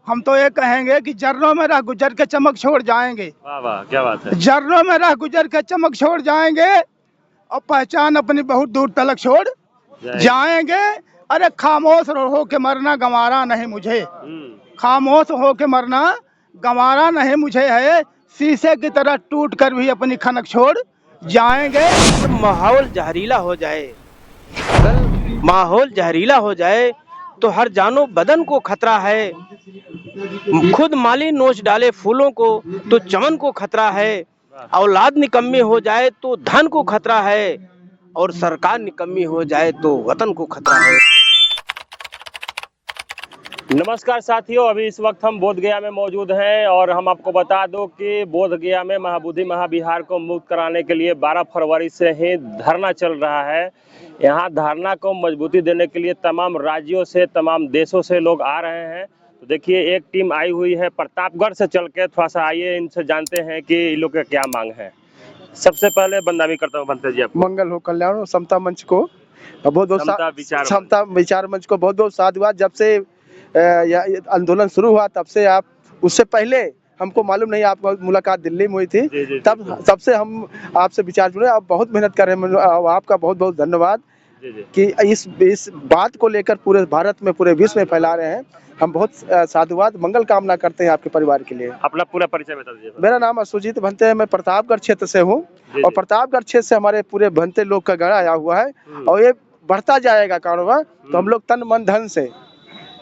हम तो ये कहेंगे कि जर्रों में रह गुजर के चमक छोड़ जाएंगे। वाह वाह, क्या बात है। जर्रों में रह गुजर के चमक छोड़ जाएंगे और पहचान अपनी बहुत दूर तलक छोड़ जाएंगे। अरे खामोश हो के मरना गंवारा नहीं मुझे, खामोश हो के मरना गंवारा नहीं मुझे है, शीशे की तरह टूट कर भी अपनी खनक छोड़ जाएंगे। माहौल जहरीला हो जाए, अगर माहौल जहरीला हो जाए तो हर जानो बदन को खतरा है। खुद माली नोच डाले फूलों को तो चमन को खतरा है। औलाद निकम्मी हो जाए तो धन को खतरा है, और सरकार निकम्मी हो जाए तो वतन को खतरा है। नमस्कार साथियों, अभी इस वक्त हम बोध गया में मौजूद हैं और हम आपको बता दो कि बोध गया में महाबोधि महाविहार को मुक्त कराने के लिए 12 फरवरी से ही धरना चल रहा है। यहाँ धरना को मजबूती देने के लिए तमाम राज्यों से, तमाम देशों से लोग आ रहे हैं। तो देखिए, एक टीम आई हुई है प्रतापगढ़ से चल के। थोड़ा सा आइए इनसे जानते हैं कि इन लोग का क्या मांग है। सबसे पहले बंदामी करता हूँ बनते जी, मंगल हो कल्याण हो समता मंच को बहुत बहुत समता विचार मंच को बहुत बहुत साधुवाद। जब से आंदोलन शुरू हुआ तब से आप, उससे पहले हमको मालूम नहीं, आपको मुलाकात दिल्ली में हुई थी, तब से हम आपसे विचार जुड़े। आप बहुत मेहनत कर रहे हैं, आपका बहुत बहुत धन्यवाद कि इस बात को लेकर पूरे भारत में, पूरे विश्व में फैला रहे हैं। हम बहुत साधुवाद मंगल कामना करते हैं आपके परिवार के लिए। अपना पूरा परिचय बता दीजिए। मेरा नाम सुजीत भंते है, मैं प्रतापगढ़ क्षेत्र से हूँ और प्रतापगढ़ क्षेत्र से हमारे पूरे भंते लोग का गढ़ आया हुआ है और ये बढ़ता जाएगा कारोबार। तो हम लोग तन मन धन से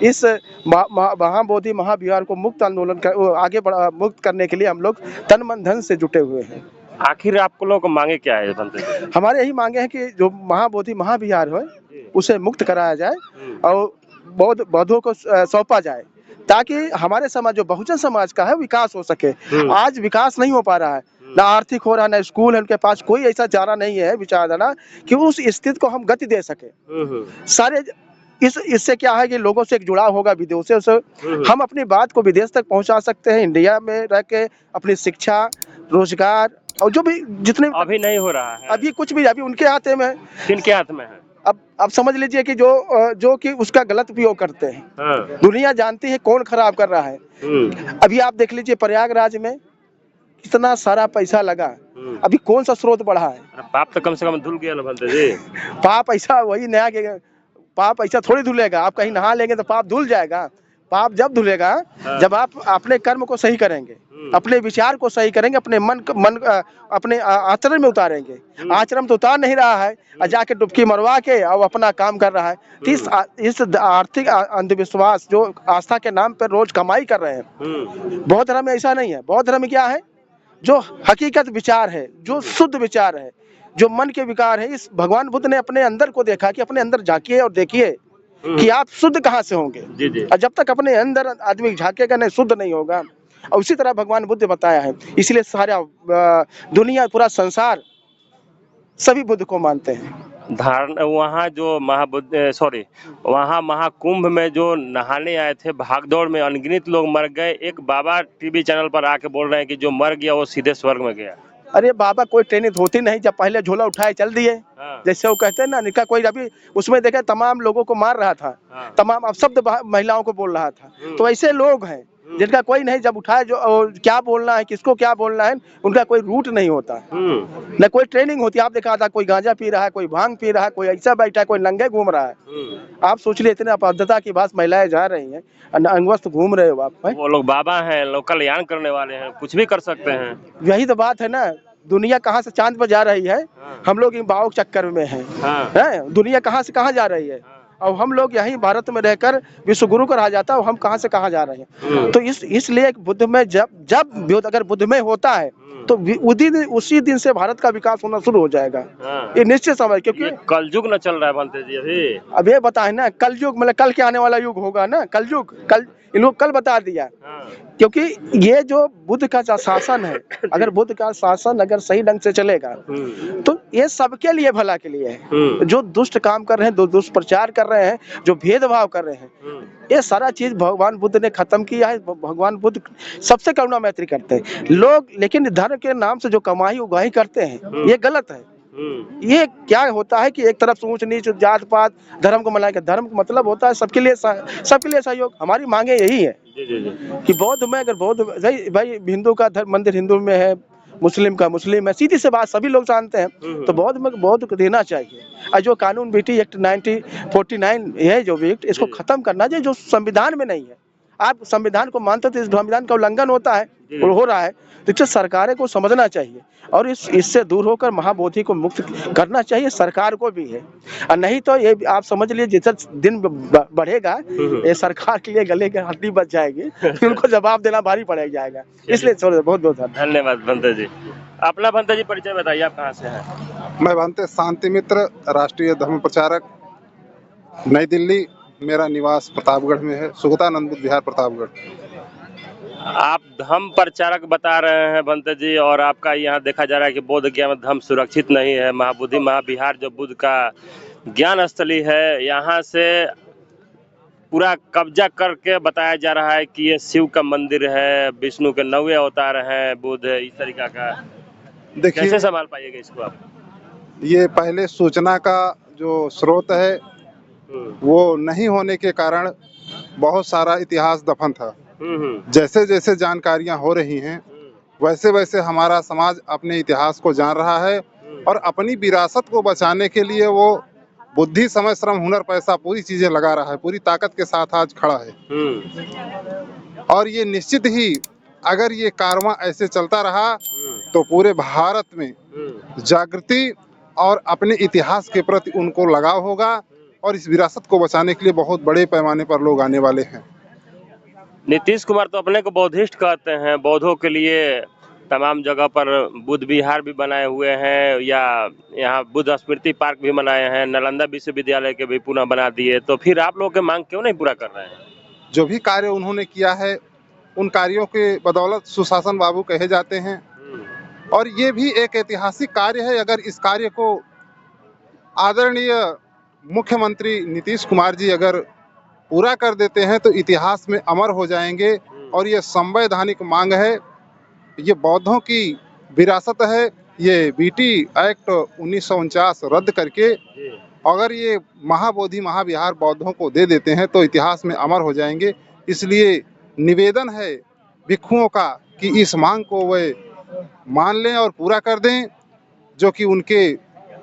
इस महाबोधि महाविहार को मुक्त आंदोलन आगे मुक्त करने के लिए हम लोग तन मन धन से जुटे हुए हैं। आखिर आपको लोग मांगे क्या है बनते? हमारे यही मांगे हैं कि जो महाबोधि महाविहार है उसे मुक्त कराया जाए और बौद्धों को सौंपा जाए, ताकि हमारे समाज, जो बहुजन समाज का है, विकास हो सके। आज विकास नहीं हो पा रहा है, ना आर्थिक हो रहा, ना स्कूल है, उनके पास कोई ऐसा चारा नहीं है विचारधारा कि उस स्थिति को हम गति दे सके। सारे इससे क्या है कि लोगों से एक जुड़ाव होगा, विदेशों से हम अपनी बात को विदेश तक पहुंचा सकते हैं। इंडिया में रह के अपनी शिक्षा, रोजगार और जो भी जितने अभी नहीं हो रहा है, अभी कुछ भी अभी उनके हाथ में है। किनके हाथ में है? अब समझ लीजिए कि जो कि उसका गलत उपयोग करते हैं। दुनिया जानती है कौन खराब कर रहा है। अभी आप देख लीजिए प्रयागराज में कितना सारा पैसा लगा, अभी कौन सा स्रोत बढ़ा है? पाप तो कम से कम धुल गया ना बनते जी। पाप ऐसा वही नया के पाप ऐसा थोड़ी धुलेगा। आप कहीं नहा लेंगे तो पाप धुल जाएगा। पाप जब धुलेगा जब आप अपने कर्म को सही करेंगे, अपने विचार को सही करेंगे, अपने अपने आचरण में उतारेंगे। आचरण तो उतार नहीं रहा है और जाके डुबकी मरवा के और अपना काम कर रहा है। तो इस आर्थिक अंधविश्वास जो आस्था के नाम पर रोज कमाई कर रहे हैं। बौद्ध धर्म में ऐसा नहीं है। बौद्ध धर्म क्या है? जो हकीकत विचार है, जो शुद्ध विचार है, जो मन के विकार है। इस भगवान बुद्ध ने अपने अंदर को देखा कि अपने अंदर झांकिए और देखिए कि आप शुद्ध कहाँ से होंगे। और जब तक अपने अंदर आदमी झांकेगा नहीं, शुद्ध नहीं होगा। और उसी तरह भगवान बुद्ध बताया है। इसलिए सारा दुनिया, पूरा संसार सभी बुद्ध को मानते हैं। वहाँ जो वहाँ महाकुंभ में जो नहाने आए थे, भागदौड़ में अनगिनत लोग मर गए। एक बाबा टीवी चैनल पर आके बोल रहे हैं कि जो मर गया वो सीधे स्वर्ग में गया। अरे बाबा, कोई ट्रेनिंग होती नहीं। जब पहले झोला उठाए चल दिए, जैसे वो कहते हैं ना, निका कोई अभी उसमें देखे तमाम लोगों को मार रहा था, तमाम अपशब्द महिलाओं को बोल रहा था। तो ऐसे लोग हैं जिनका कोई नहीं, जब उठाए जो क्या बोलना है, किसको क्या बोलना है, उनका कोई रूट नहीं होता, न कोई ट्रेनिंग होती। आप देखा था कोई गांजा पी रहा है, कोई भांग पी रहा है, कोई ऐसा बैठा है, कोई नंगे घूम रहा है। आप सोच लिए इतने अपद्धता की बात, महिलाएं जा रही हैं, अंगवस्त घूम रहे हो आप। वो लोग बाबा हैं, लोग कल्याण करने वाले हैं, कुछ भी कर सकते हैं। यही तो बात है ना। दुनिया कहाँ से चांद पर जा रही है, हम लोग इन भाव चक्कर में हैं। दुनिया कहाँ से कहाँ जा रही है और हम लोग यहीं भारत में रहकर विश्व गुरु कहा जाता है। हम कहाँ से कहाँ जा रहे हैं। तो इसलिए बुद्ध में जब अगर बुद्ध में होता है तो उसी दिन से भारत का विकास होना शुरू हो जाएगा। ये निश्चित समय, क्योंकि कलयुग न चल रहा है बनते जी अभी। अब ये बताए ना, कलयुग मतलब कल के आने वाला युग होगा ना, कलयुग। कल इन लोग कल बता दिया। क्योंकि ये जो बुद्ध का शासन है, अगर बुद्ध का शासन अगर सही ढंग से चलेगा तो ये सबके लिए भला के लिए है। जो दुष्ट काम कर रहे हैं, दुष्प्रचार कर रहे हैं, जो भेदभाव कर रहे हैं, ये सारा चीज भगवान बुद्ध ने खत्म किया है। भगवान बुद्ध सबसे करुणा मैत्री करते हैं लोग, लेकिन धर्म के नाम से जो कमाई उगाही करते हैं, ये गलत है। ये क्या होता है कि एक तरफ से ऊंच नीच, जात पात, धर्म को मनाएगा। धर्म का मतलब होता है सबके लिए सहयोग। हमारी मांगे यही है। जी जी जी। कि बौद्ध में अगर बौद्ध भाई हिंदू का मंदिर हिंदू में है, मुस्लिम का मुस्लिम है, सीधी सी बात सभी लोग जानते हैं। तो बौद्ध में बौद्ध को देना चाहिए। और जो कानून बीटी एक्ट 1949 है जो भी एक्ट, इसको खत्म करना चाहिए, जो संविधान में नहीं है। आप संविधान को मानते तो इस संविधान का उल्लंघन होता है और हो रहा है, तो इससे सरकारें को समझना चाहिए और इससे दूर होकर महाबोधि को मुक्त करना चाहिए, सरकार को भी है। और नहीं तो ये आप समझ लीजिए जैसा दिन बढ़ेगा ये सरकार के लिए गले की हड्डी बच जाएगी, उनको जवाब देना भारी पड़ जाएगा। इसलिए बहुत बहुत धन्यवाद भंते जी। अपना भंते जी परिचय बताइए, आप कहाँ से हैं? मैं भंते शांति मित्र, राष्ट्रीय धर्म प्रचारक, नई दिल्ली। मेरा निवास प्रतापगढ़ में है, सुगतानंद बुद्ध विहार प्रतापगढ़। आप धम्म प्रचारक बता रहे हैं भंते जी, और आपका यहाँ देखा जा रहा है कि बोध गया में धम्म सुरक्षित नहीं है। महाबोधि महाविहार जो बुद्ध का ज्ञान स्थली है, यहाँ से पूरा कब्जा करके बताया जा रहा है कि ये शिव का मंदिर है, विष्णु के 9वें अवतार हैं बुद्ध, इस तरीका का। देखिए, कैसे संभाल पाइएगा इसको आप? ये पहले सूचना का जो स्रोत है वो नहीं होने के कारण बहुत सारा इतिहास दफन था। जैसे जैसे जानकारियां हो रही हैं वैसे वैसे हमारा समाज अपने इतिहास को जान रहा है और अपनी विरासत को बचाने के लिए वो बुद्धि, समय, श्रम, हुनर, पैसा पूरी चीजें लगा रहा है, पूरी ताकत के साथ आज खड़ा है। और ये निश्चित ही अगर ये कारवां ऐसे चलता रहा तो पूरे भारत में जागृति और अपने इतिहास के प्रति उनको लगाव होगा और इस विरासत को बचाने के लिए बहुत बड़े पैमाने पर लोग आने वाले हैं। नीतीश कुमार तो अपने को बौद्धिस्ट कहते हैं, बौद्धों के लिए तमाम जगह पर बुद्ध विहार भी बनाए हुए हैं, या यहाँ बुद्ध स्मृति पार्क भी बनाए हैं, नालंदा विश्वविद्यालय के भी पुनः बना दिए। तो फिर आप लोगों के मांग क्यों नहीं पूरा कर रहे हैं? जो भी कार्य उन्होंने किया है उन कार्यों के बदौलत सुशासन बाबू कहे जाते हैं और ये भी एक ऐतिहासिक कार्य है। अगर इस कार्य को आदरणीय मुख्यमंत्री नीतीश कुमार जी अगर पूरा कर देते हैं तो इतिहास में अमर हो जाएंगे और ये संवैधानिक मांग है, ये बौद्धों की विरासत है। ये बीटी एक्ट 1949 रद्द करके अगर ये महाबोधि महाविहार बौद्धों को दे देते हैं तो इतिहास में अमर हो जाएंगे। इसलिए निवेदन है भिक्षुओं का कि इस मांग को वे मान लें और पूरा कर दें जो कि उनके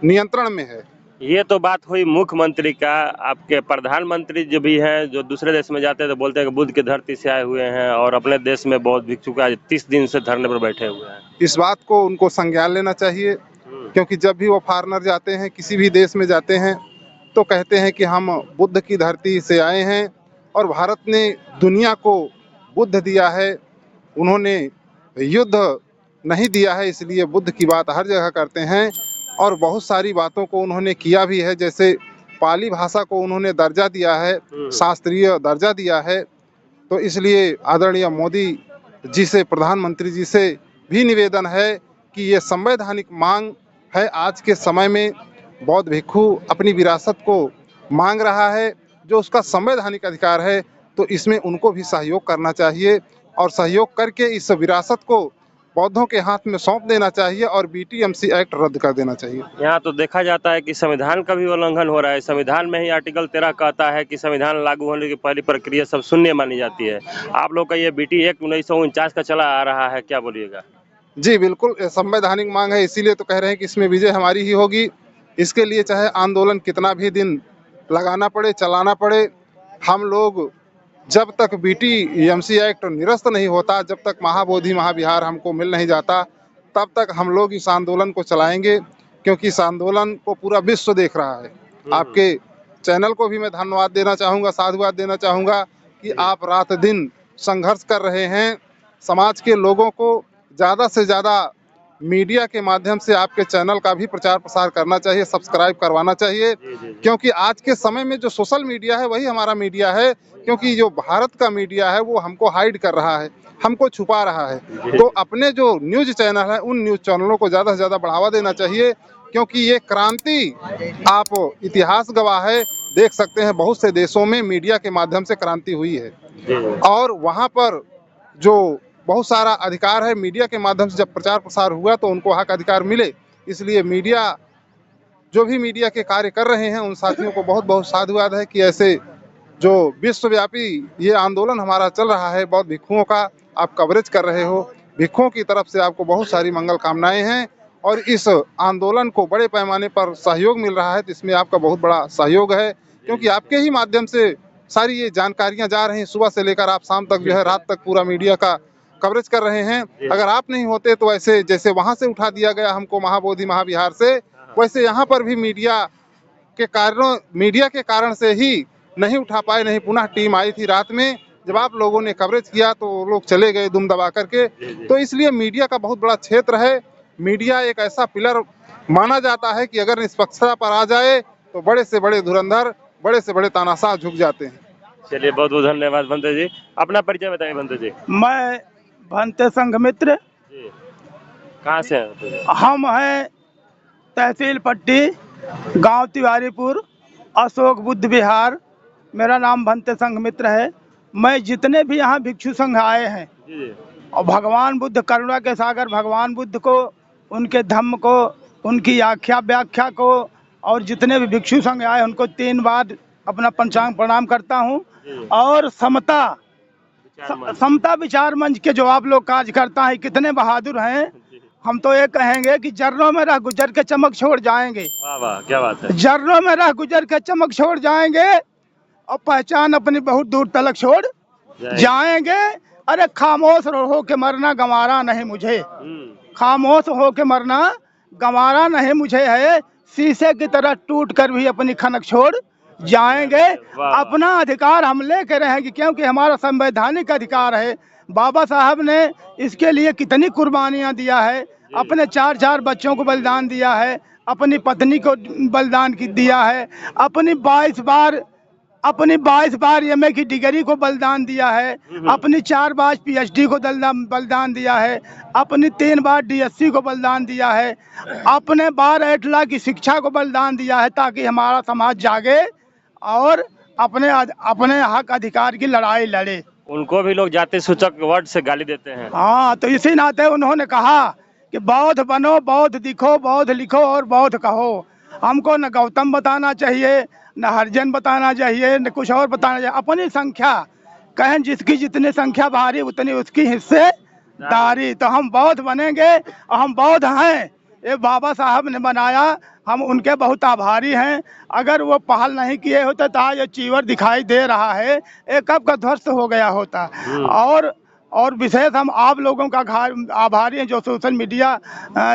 नियंत्रण में है। ये तो बात हुई मुख्यमंत्री का। आपके प्रधानमंत्री जो भी हैं, जो दूसरे देश में जाते हैं तो बोलते हैं कि बुद्ध की धरती से आए हुए हैं, और अपने देश में बौद्ध भिक्षुक आज 30 दिन से धरने पर बैठे हुए हैं। इस बात को उनको संज्ञान लेना चाहिए, क्योंकि जब भी वो फॉरेनर जाते हैं, किसी भी देश में जाते हैं, तो कहते हैं कि हम बुद्ध की धरती से आए हैं और भारत ने दुनिया को बुद्ध दिया है, उन्होंने युद्ध नहीं दिया है, इसलिए बुद्ध की बात हर जगह करते हैं। और बहुत सारी बातों को उन्होंने किया भी है, जैसे पाली भाषा को उन्होंने दर्जा दिया है, शास्त्रीय दर्जा दिया है। तो इसलिए आदरणीय मोदी जी से, प्रधानमंत्री जी से भी निवेदन है कि ये संवैधानिक मांग है। आज के समय में बौद्ध भिक्षु अपनी विरासत को मांग रहा है, जो उसका संवैधानिक अधिकार है, तो इसमें उनको भी सहयोग करना चाहिए और सहयोग करके इस विरासत को बौद्धों के हाथ में सौंप देना चाहिए और बीटीएमसी एक्ट रद्द कर देना चाहिए। यहाँ तो देखा जाता है कि संविधान का भी उल्लंघन हो रहा है। संविधान में ही आर्टिकल 13 कहता है कि संविधान लागू होने की पहली प्रक्रिया सब शून्य मानी जाती है। आप लोग का ये बीटी एक्ट 1949 का चला आ रहा है, क्या बोलिएगा? जी बिल्कुल, संवैधानिक मांग है, इसीलिए तो कह रहे हैं कि इसमें विजय हमारी ही होगी। इसके लिए चाहे आंदोलन कितना भी दिन लगाना पड़े, चलाना पड़े, हम लोग जब तक बीटीएमसी एक्ट निरस्त नहीं होता, जब तक महाबोधि महाविहार हमको मिल नहीं जाता, तब तक हम लोग इस आंदोलन को चलाएंगे, क्योंकि इस आंदोलन को पूरा विश्व देख रहा है। आपके चैनल को भी मैं धन्यवाद देना चाहूँगा, साधुवाद देना चाहूँगा कि आप रात दिन संघर्ष कर रहे हैं। समाज के लोगों को ज़्यादा से ज़्यादा मीडिया के माध्यम से आपके चैनल का भी प्रचार प्रसार करना चाहिए, सब्सक्राइब करवाना चाहिए, क्योंकि आज के समय में जो सोशल मीडिया है वही हमारा मीडिया है। क्योंकि जो भारत का मीडिया है वो हमको हाइड कर रहा है, हमको छुपा रहा है। तो अपने जो न्यूज़ चैनल है उन न्यूज़ चैनलों को ज़्यादा से ज़्यादा बढ़ावा देना चाहिए, क्योंकि ये क्रांति, आप इतिहास गवाह है, देख सकते हैं बहुत से देशों में मीडिया के माध्यम से क्रांति हुई है और वहाँ पर जो बहुत सारा अधिकार है, मीडिया के माध्यम से जब प्रचार प्रसार हुआ तो उनको हक अधिकार मिले। इसलिए मीडिया, जो भी मीडिया के कार्य कर रहे हैं, उन साथियों को बहुत बहुत साधुवाद है कि ऐसे जो विश्वव्यापी ये आंदोलन हमारा चल रहा है बौद्ध भिक्षुओं का, आप कवरेज कर रहे हो, भिक्षुओं की तरफ से आपको बहुत सारी मंगल कामनाएं हैं और इस आंदोलन को बड़े पैमाने पर सहयोग मिल रहा है, तो इसमें आपका बहुत बड़ा सहयोग है, क्योंकि आपके ही माध्यम से सारी ये जानकारियां जा रही हैं। सुबह से लेकर आप शाम तक जो है रात तक पूरा मीडिया का कवरेज कर रहे हैं। अगर आप नहीं होते तो ऐसे जैसे वहां से उठा दिया गया हमको महाबोधि महाविहार से, वैसे यहाँ पर भी मीडिया के कारण से ही नहीं उठा पाए, नहीं पुनः टीम आई थी रात में, जब आप लोगों ने कवरेज किया तो वो लोग चले गए दुम दबा करके। तो इसलिए मीडिया का बहुत बड़ा क्षेत्र है। मीडिया एक ऐसा पिलर माना जाता है कि अगर निष्पक्षता पर आ जाए तो बड़े से बड़े धुरंधर, बड़े से बड़े तानाशाह झुक जाते हैं। चलिए, बहुत बहुत धन्यवाद भंते जी। अपना परिचय बताइए भंते जी। मैं भंते संघमित्र। जी, कहाँ से हैं भंते जी? हम हैं तहसील पट्टी, गांव तिवारीपुर, अशोक बुद्ध विहार। मेरा नाम भंते संघमित्र है। मैं जितने भी यहाँ भिक्षु संघ आए हैं जी, और भगवान बुद्ध, करुणा के सागर भगवान बुद्ध को, उनके धम्म को, उनकी आख्या व्याख्या को, और जितने भी भिक्षु संघ आए उनको 3 बार अपना पंचांग प्रणाम करता हूँ। और समता विचार मंच के जो आप लोग कार्यकर्ता हैं, कितने बहादुर हैं। हम तो ये कहेंगे कि जर्रों में रह गुजर के चमक छोड़ जाएंगे। वाह वाह, क्या बात है। जर्रों में रह गुजर के चमक छोड़ जाएंगे और पहचान अपनी बहुत दूर तलक छोड़ जाएंगे। अरे खामोश हो के मरना गंवारा नहीं मुझे, खामोश हो के मरना गंवारा नहीं मुझे है। शीशे की तरह टूट कर भी अपनी खनक छोड़ जाएंगे। अपना अधिकार हम लेके रहेंगे, क्योंकि हमारा संवैधानिक अधिकार है। बाबा साहब ने इसके लिए कितनी कुर्बानियां दिया है। अपने 4 बच्चों को बलिदान दिया है, अपनी पत्नी को बलिदान दिया है, अपनी 22 बार एमए की डिग्री को बलिदान दिया है, अपनी 4 बार पीएचडी को बलिदान दिया है, अपनी 3 बार डीएससी को बलिदान दिया है, अपने 12 एटला की शिक्षा को बलिदान दिया है, ताकि हमारा समाज जागे और अपने हक अधिकार की लड़ाई लड़े। उनको भी लोग जाति सूचक वर्ड से गाली देते हैं। हाँ, तो इसी नाते उन्होंने कहा कि बौद्ध बनो, बौद्ध दिखो, बौद्ध लिखो और बौद्ध कहो। हमको न गौतम बताना चाहिए, न हरिजन बताना चाहिए, न कुछ और बताना चाहिए। अपनी संख्या कहें, जिसकी जितनी संख्या भारी उतनी उसकी हिस्सेदारी। तो हम बौद्ध बनेंगे और हम बौद्ध हैं। ये बाबा साहब ने बनाया, हम उनके बहुत आभारी हैं। अगर वो पहल नहीं किए होते तो आज ये चीवर दिखाई दे रहा है, ये कब का ध्वस्त हो गया होता। और विशेष हम आप लोगों का आभारी हैं, जो सोशल मीडिया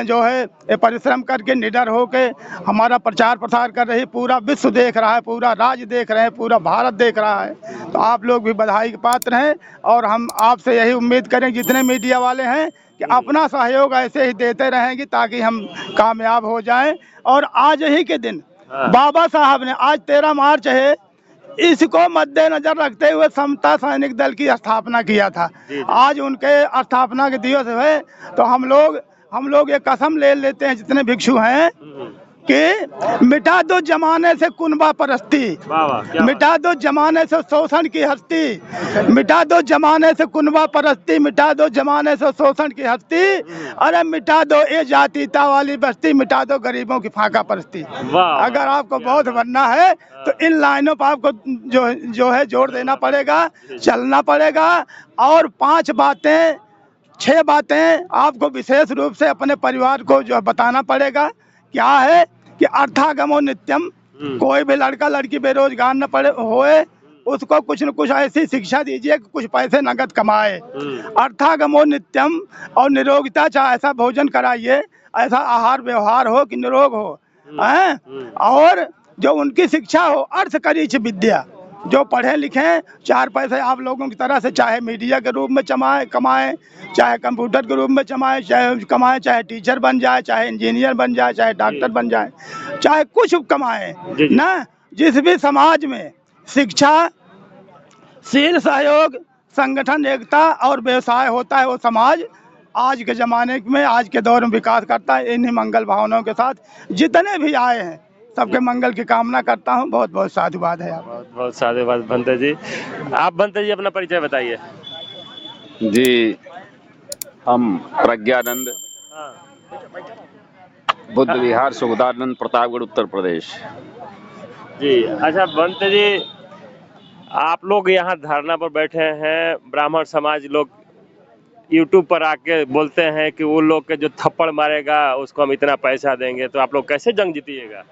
जो है ये परिश्रम करके निडर होके हमारा प्रचार प्रसार कर रही है। पूरा विश्व देख रहा है, पूरा राज्य देख रहे हैं, पूरा भारत देख रहा है। तो आप लोग भी बधाई के पात्र हैं और हम आपसे यही उम्मीद करें, जितने मीडिया वाले हैं, कि अपना सहयोग ऐसे ही देते रहेंगे ताकि हम कामयाब हो जाएं। और आज ही के दिन बाबा साहब ने, आज 13 मार्च है, इसको मद्देनजर रखते हुए समता सैनिक दल की स्थापना किया था। आज उनके स्थापना के दिवस है, तो हम लोग ये कसम ले लेते हैं जितने भिक्षु हैं कि मिटा दो जमाने से कुनबा परस्ती, मिटा दो जमाने से शोषण की हस्ती, मिटा दो जमाने से कुनबा परस्ती, मिटा दो जमाने से शोषण की हस्ती। अरे मिटा दो ये जातीयता वाली बस्ती, मिटा दो गरीबों की फाका परस्ती। अगर आपको बौद्ध बनना है तो इन लाइनों पर आपको जो है जोर देना पड़ेगा, चलना पड़ेगा। और 6 बातें आपको विशेष रूप से अपने परिवार को जो बताना पड़ेगा। क्या है कि अर्थागमो नित्यम, कोई भी लड़का लड़की बेरोजगार न पड़े होए, उसको कुछ न कुछ ऐसी शिक्षा दीजिए कि कुछ पैसे नगद कमाए। अर्थागमो नित्यम, और निरोगता, चाहे ऐसा भोजन कराइए, ऐसा आहार व्यवहार हो कि निरोग हो हैं। और जो उनकी शिक्षा हो, अर्थ करीच विद्या, जो पढ़े लिखे 4 पैसे आप लोगों की तरह से, चाहे मीडिया के रूप में कमाएं, चाहे कंप्यूटर के रूप में कमाएं, चाहे टीचर बन जाए, चाहे इंजीनियर बन जाए, चाहे डॉक्टर बन जाए, चाहे कुछ कमाएं ना। जिस भी समाज में शिक्षा, शील, सहयोग, संगठन, एकता और व्यवसाय होता है, वो समाज आज के ज़माने में, आज के दौर में विकास करता है। इन्हीं मंगल भावनाओं के साथ जितने भी आए हैं, सबके मंगल की कामना करता हूँ। बहुत बहुत साधुवाद है। आप बहुत साधुवाद भंते जी। आप भंते जी अपना परिचय बताइए। जी, हम प्रज्ञानंद, बुद्ध विहार, सुगदानंद, प्रतापगढ़, उत्तर प्रदेश। जी, अच्छा भंते जी, आप लोग यहाँ धरना पर बैठे हैं, ब्राह्मण समाज लोग यूट्यूब पर आके बोलते हैं कि वो लोग के जो थप्पड़ मारेगा उसको हम इतना पैसा देंगे, तो आप लोग कैसे जंग जीतिएगा?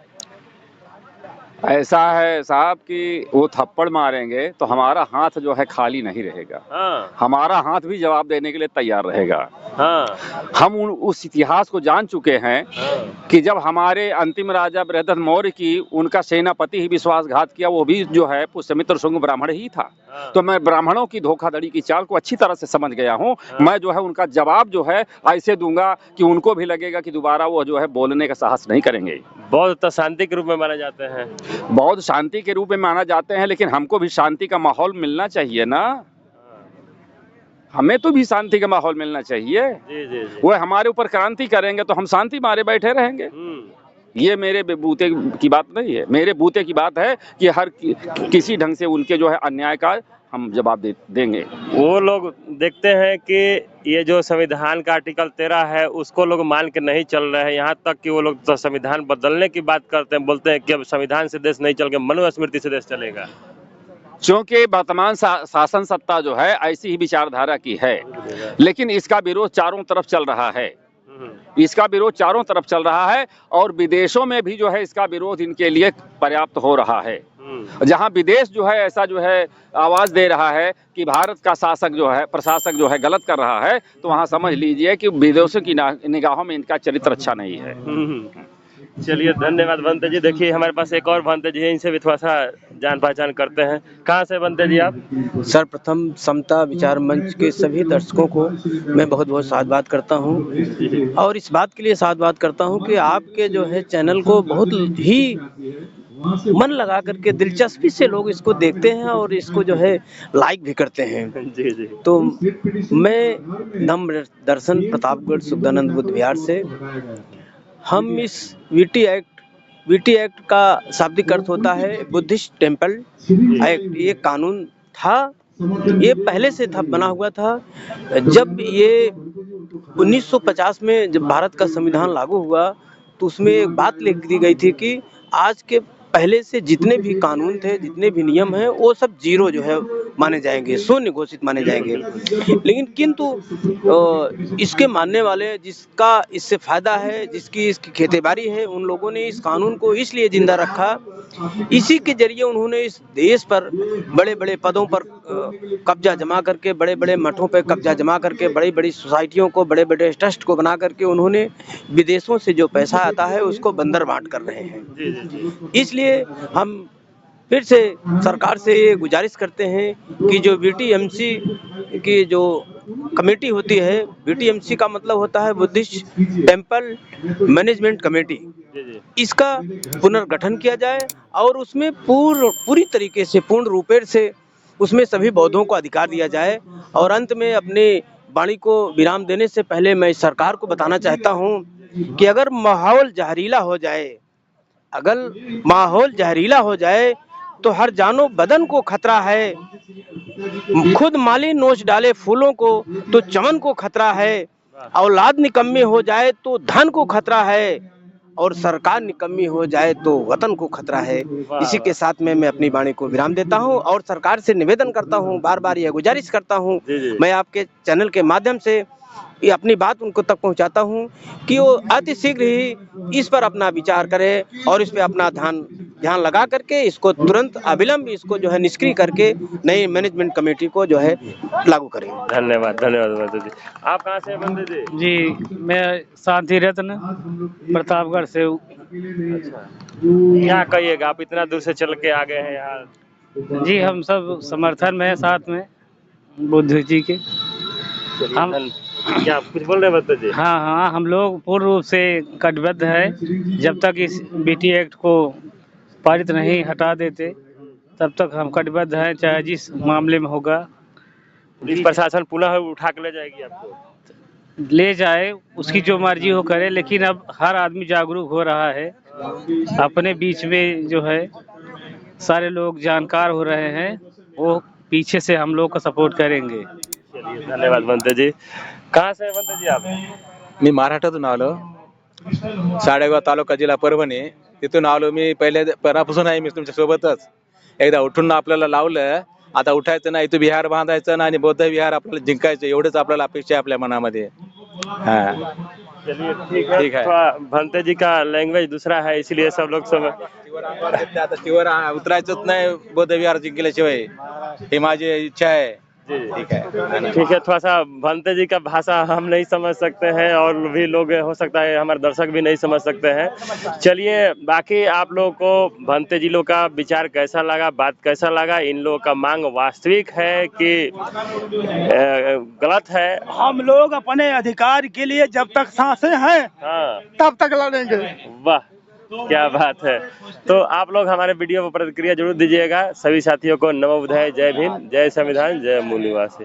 ऐसा है साहब कि वो थप्पड़ मारेंगे तो हमारा हाथ जो है खाली नहीं रहेगा। हाँ हमारा हाथ भी जवाब देने के लिए तैयार रहेगा। हाँ हम उस इतिहास को जान चुके हैं हाँ कि जब हमारे अंतिम राजा बृहदत्त मौर्य की उनका सेनापति ही विश्वासघात किया, वो भी जो है पुष्यमित्र शुंग ब्राह्मण ही था। हाँ। तो मैं ब्राह्मणों की धोखाधड़ी की चाल को अच्छी तरह से समझ गया हूँ। मैं जो है उनका जवाब जो है ऐसे दूंगा कि उनको भी लगेगा कि दोबारा वो जो है बोलने का साहस नहीं करेंगे। बौद्ध तो शांति के रूप में माने जाते हैं। बौद्ध शांति के रूप में माना जाते हैं, लेकिन हमको भी शांति का माहौल मिलना चाहिए ना। हमें तो भी शांति का माहौल मिलना चाहिए। जी जी जी। वो हमारे ऊपर क्रांति करेंगे तो हम शांति मारे बैठे रहेंगे। ये मेरे बूते की बात नहीं है, मेरे बूते की बात है कि किसी ढंग से उनके जो है अन्याय का हम जवाब देंगे। वो लोग देखते हैं कि ये जो संविधान का आर्टिकल 13 है उसको लोग मान के नहीं चल रहे हैं, यहाँ तक कि वो लोग तो संविधान बदलने की बात करते हैं, बोलते हैं कि अब संविधान से देश नहीं चल के मनुस्मृति से देश चलेगा। क्योंकि वर्तमान शासन सत्ता जो है ऐसी ही विचारधारा की है, लेकिन इसका विरोध चारों तरफ चल रहा है। इसका विरोध चारों तरफ चल रहा है और विदेशों में भी जो है इसका विरोध इनके लिए पर्याप्त हो रहा है। जहां विदेश जो है ऐसा जो है आवाज दे रहा है कि भारत का शासक जो है, प्रशासक जो है गलत कर रहा है, तो वहां समझ लीजिए कि विदेशों की निगाहों में इनका चरित्र अच्छा नहीं है। चलिए धन्यवाद भंते जी। देखिए हमारे पास एक और भंते जी है, इनसे भी थोड़ा सा जान पहचान करते हैं। कहाँ से भंते जी आप? सर्वप्रथम समता विचार मंच के सभी दर्शकों को मैं बहुत बहुत साधुवाद करता हूं, और इस बात के लिए साधुवाद करता हूं कि आपके जो है चैनल को बहुत ही मन लगा करके दिलचस्पी से लोग इसको देखते हैं और इसको जो है लाइक भी करते हैं। जी जी। तो मैं धम्म दर्शन प्रतापगढ़ सुखदानंद बुद्ध विहार से, हम इस वीटी एक्ट का शाब्दिक अर्थ होता है बुद्धिस्ट टेम्पल एक्ट। ये कानून था, ये पहले से था, बना हुआ था। जब ये 1950 में जब भारत का संविधान लागू हुआ तो उसमें एक बात लिख दी गई थी कि आज के पहले से जितने भी कानून थे, जितने भी नियम हैं, वो सब जीरो जो है माने जाएंगे, शून्य घोषित माने जाएंगे। लेकिन किंतु इसके मानने वाले, जिसका इससे फायदा है, जिसकी इसकी खेतीबाड़ी है, उन लोगों ने इस कानून को इसलिए जिंदा रखा, इसी के जरिए उन्होंने इस देश पर बड़े बड़े पदों पर कब्जा जमा करके, बड़े बड़े मठों पर कब्जा जमा करके, बड़ी बड़ी सोसाइटियों को, बड़े बड़े ट्रस्ट को बना करके उन्होंने विदेशों से जो पैसा आता है उसको बंदर बांट कर रहे हैं। इसलिए हम फिर से सरकार से ये गुजारिश करते हैं कि जो बीटीएमसी की जो कमेटी होती है, बीटीएमसी का मतलब होता है बुद्धिस्ट टेम्पल मैनेजमेंट कमेटी, इसका पुनर्गठन किया जाए और उसमें पूरी तरीके से, पूर्ण रूपेण से उसमें सभी बौद्धों को अधिकार दिया जाए। और अंत में अपने वाणी को विराम देने से पहले मैं सरकार को बताना चाहता हूँ कि अगर माहौल जहरीला हो जाए तो हर जानो बदन को खतरा है। खुद माली नोच डाले फूलों को तो चमन को खतरा है। औलाद निकम्मी हो जाए तो धन को खतरा है, और सरकार निकम्मी हो जाए तो वतन को खतरा है। इसी के साथ में मैं अपनी वाणी को विराम देता हूं और सरकार से निवेदन करता हूं, बार बार यह गुजारिश करता हूं, मैं आपके चैनल के माध्यम से ये अपनी बात उनको तक पहुंचाता हूं कि वो अति शीघ्र ही इस पर अपना विचार करें और इस पे अपना ध्यान लगा करके इसको तुरंत अविलंब इसको जो है निष्क्रिय करके नई मैनेजमेंट कमेटी को जो है लागू करें। धन्यवाद धन्यवाद बंधु जी। आप कहाँ से बंधु जी? जी, मैं शांति रत्न प्रतापगढ़ से। अच्छा, क्या कहिएगा, आप इतना दूर से चल के आ गए हैं यहाँ? जी, हम सब समर्थन में हैं साथ में बुद्ध जी के। हम क्या कुछ बोल रहे हैं बंधु जी? हाँ, हम लोग पूर्ण रूप से कटिबद्ध है। जब तक इस बीटी एक्ट को पारित नहीं हटा देते तब तक हम कटिबद्ध हैं, चाहे जिस मामले में होगा। पुलिस प्रशासन पुनः उठा के ले जाएगी आपको? ले जाए, उसकी जो मर्जी हो करे, लेकिन अब हर आदमी जागरूक हो रहा है। अपने बीच में जो है सारे लोग जानकार हो रहे हैं, वो पीछे से हम लोग को सपोर्ट करेंगे। चलिए धन्यवाद बंधु जी। कहाँ से बंधु जी आप? मी महाराष्ट्रातून आलो, साडेगाव तालुका जिल्हा परभणी. तिथून आलो मी, पहिले परापासून आहे मी तुमच्या सोबतच. एकदा उठून आपल्याला लावलं आता उठायचं नाही, तो विहार बांधायचं ना आणि बौद्ध विहार आपल्याला जिंकायचं, एवढंच आपल्याला अपेक्षा आहे आपल्या मनामध्ये. हा चलिए ठीक है। थोड़ा भंते जी का लैंग्वेज दूसरा है इसलिए सब लोग समझ आता शिवर उतरायचंच नाही बौद्ध विहार जिंकल्याशिवाय, ही माझी इच्छा आहे. ठीक है. ठीक है, थोड़ा सा भंते जी का भाषा हम नहीं समझ सकते हैं और भी लोग हो सकता है हमारे दर्शक भी नहीं समझ सकते हैं. चलिए, बाकी आप लोगों को भंते जी लोग का विचार कैसा लगा, बात कैसा लगा, इन लोगों का मांग वास्तविक है कि गलत है? हम लोग अपने अधिकार के लिए जब तक सांसें हैं हाँ, तब तक लड़ेंगे। वाह क्या बात है। तो आप लोग हमारे वीडियो पर प्रतिक्रिया जरूर दीजिएगा। सभी साथियों को नमो बुद्धाय, जय भीम, जय संविधान, जय मूल निवासी।